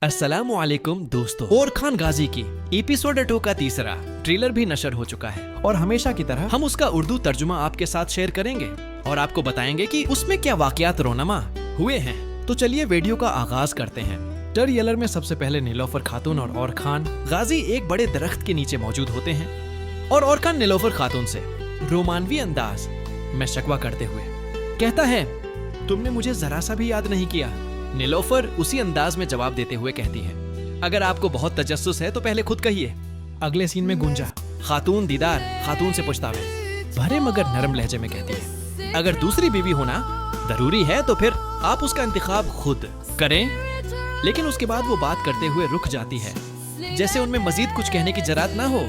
अस्सलामु अलैकुम दोस्तों, और खान गाजी की एपिसोड 2 का तीसरा ट्रेलर भी नशर हो चुका है और हमेशा की तरह हम उसका उर्दू तर्जुमा आपके साथ शेयर करेंगे और आपको बताएंगे कि उसमें क्या वाकयात रोनमा हुए हैं। तो चलिए वीडियो का आगाज करते हैं। ट्रेलर में सबसे पहले नीलोफर खातून और खान गाजी एक बड़े दरख्त के नीचे मौजूद होते हैं और खान नीलोफर खातून से रोमानवी अंदाज में शकवा करते हुए कहता है, तुमने मुझे जरा सा भी याद नहीं किया। नीलोफर उसी अंदाज में जवाब देते हुए कहती है, अगर आपको बहुत तजस्सुस है तो पहले खुद कहिए। अगले सीन में गूंजा खातून दीदार खातून से पूछतावे भरे मगर नरम लहजे में कहती है, अगर दूसरी बीवी होना जरूरी है तो फिर आप उसका इंतखाब खुद करें। लेकिन उसके बाद वो बात करते हुए रुक जाती है, जैसे उनमें मजीद कुछ कहने की जरात ना हो।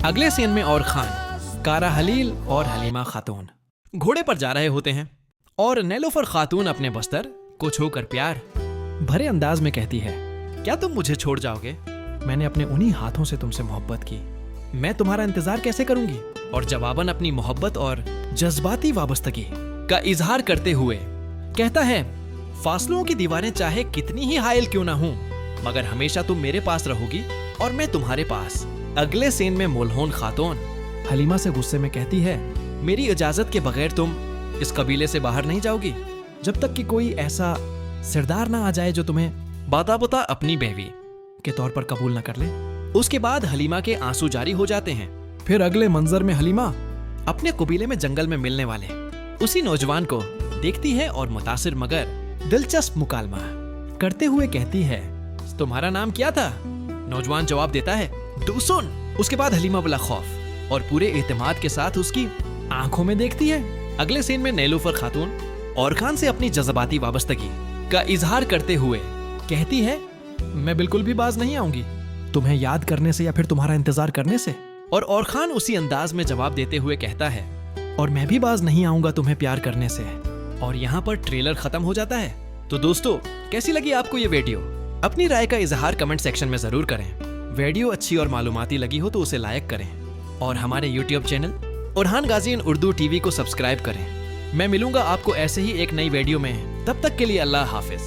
अगले सीन में और खान, कारा हलील और हलीमा खातून घोड़े पर जा रहे होते हैं और नीलोफर खातून अपने बस्तर को छोड़कर प्यार भरे अंदाज में कहती है, क्या तुम मुझे छोड़ जाओगे? मैंने अपने उन्हीं हाथों से तुमसे मोहब्बत की, मैं तुम्हारा इंतजार कैसे करूंगी? और जवाबन अपनी मोहब्बत और जज्बाती वाबस्तगी का इजहार करते हुए कहता है, फासलों की दीवारें चाहे कितनी ही हायल क्यों ना हूं, मगर हमेशा तुम मेरे पास रहोगी और मैं तुम्हारे पास। अगले सीन में मोलहोन खातून हलीमा से गुस्से में कहती है, मेरी इजाजत के बगैर तुम इस कबीले से बाहर नहीं जाओगी जब तक कि कोई ऐसा सरदार ना आ जाए जो तुम्हें बाता अपनी बेवी के तौर पर कबूल न कर ले। उसके बाद हलीमा के आंसू जारी हो जाते हैं। फिर अगले मंजर में हलीमा अपने कबीले में जंगल में मिलने वाले उसी नौजवान को देखती है और मुतासिर मगर दिलचस्प मुकालमा करते हुए कहती है, तुम्हारा नाम क्या था? नौजवान जवाब देता है, दूसुन। उसके बाद हलीमा बला खौफ और पूरे एतमाद के साथ उसकी आंखों में देखती है। अगले सीन में नीलोफर खातून और खान से अपनी जज्बाती वाबस्तगी का इजहार करते हुए कहती है, मैं बिल्कुल भी बाज नहीं आऊंगी तुम्हें याद करने से या फिर तुम्हारा इंतजार करने से। और खान उसी अंदाज में जवाब देते हुए कहता है, और मैं भी बाज नहीं आऊंगा तुम्हें प्यार करने से। और यहाँ पर ट्रेलर खत्म हो जाता है। तो दोस्तों, कैसी लगी आपको ये वीडियो? अपनी राय का इजहार कमेंट सेक्शन में जरूर करें। वीडियो अच्छी और मालूमाती लगी हो तो उसे लाइक करें और हमारे यूट्यूब चैनल ओरहान गाजी इन उर्दू टीवी को सब्सक्राइब करें। मैं मिलूंगा आपको ऐसे ही एक नई वीडियो में, तब तक के लिए अल्लाह हाफिज।